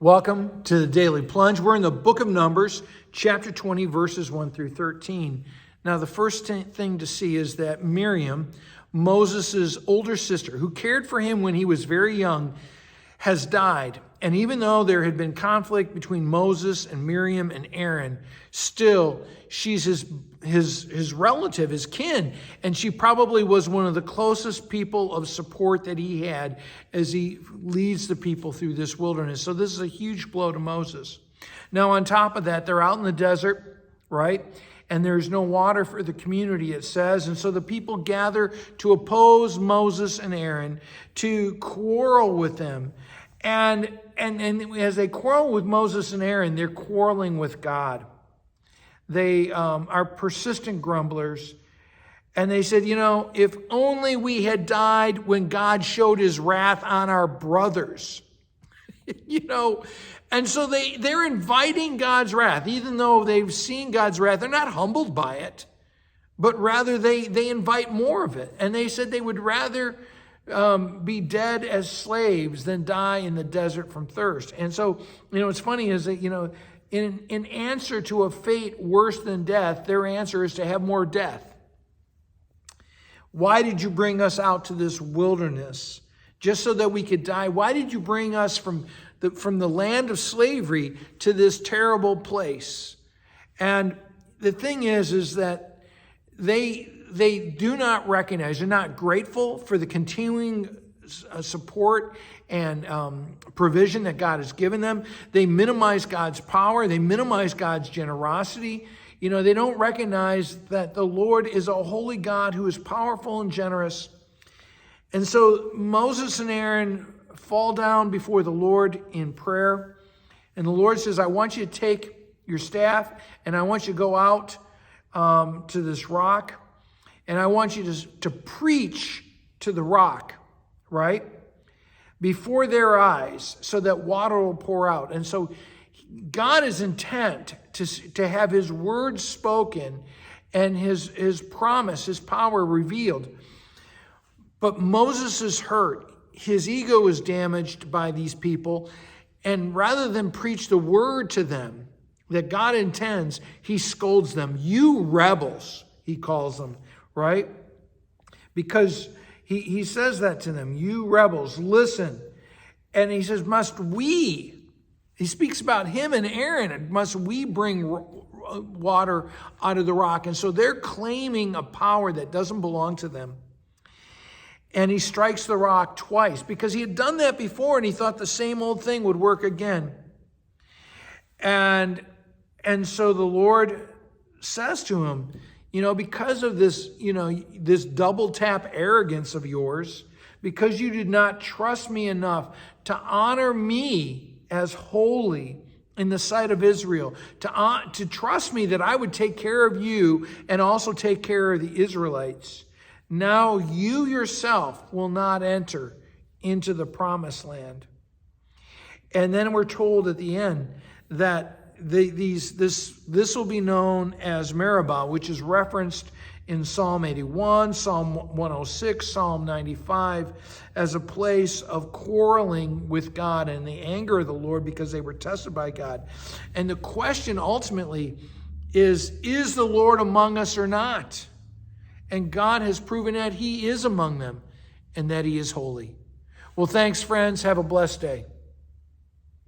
Welcome to the Daily Plunge. We're in the book of Numbers, chapter 20, verses 1 through 13. Now, the first thing to see is that Miriam, Moses' older sister, who cared for him when he was very young, has died. And even though there had been conflict between Moses and Miriam and Aaron, still she's his relative, his kin. And she probably was one of the closest people of support that he had as he leads the people through this wilderness. So this is a huge blow to Moses. Now, on top of that, they're out in the desert, right? And there's no water for the community, it says. And so the people gather to oppose Moses and Aaron, to quarrel with them. And as they quarrel with Moses and Aaron, they're quarreling with God. They are persistent grumblers. And they said, if only we had died when God showed his wrath on our brothers. And so they're inviting God's wrath. Even though they've seen God's wrath, they're not humbled by it. But rather, they invite more of it. And they said they would rather be dead as slaves than die in the desert from thirst. And so, what's funny is that, in answer to a fate worse than death, their answer is to have more death. Why did you bring us out to this wilderness? Just so that we could die? Why did you bring us from the land of slavery to this terrible place? And the thing is that they do not recognize, they're not grateful for the continuing support and provision that God has given them. They minimize God's power. They minimize God's generosity. They don't recognize that the Lord is a holy God who is powerful and generous. And so Moses and Aaron fall down before the Lord in prayer. And the Lord says, I want you to take your staff and I want you to go out to this rock. And I want you to preach to the rock, right? Before their eyes, so that water will pour out. And so God is intent to have his word spoken and his promise, his power revealed. But Moses is hurt. His ego is damaged by these people. And rather than preach the word to them that God intends, he scolds them. You rebels, he calls them. Right? Because he says that to them. You rebels, listen. And he says, he speaks about him and Aaron, must we bring water out of the rock? And so they're claiming a power that doesn't belong to them. And he strikes the rock twice because he had done that before and he thought the same old thing would work again. And so the Lord says to him, because of this, this double tap arrogance of yours, because you did not trust me enough to honor me as holy in the sight of Israel, to trust me that I would take care of you and also take care of the Israelites. Now you yourself will not enter into the promised land. And then we're told at the end that this will be known as Meribah, which is referenced in Psalm 81, Psalm 106, Psalm 95, as a place of quarreling with God and the anger of the Lord because they were tested by God. And the question ultimately is the Lord among us or not? And God has proven that he is among them and that he is holy. Well, thanks, friends. Have a blessed day.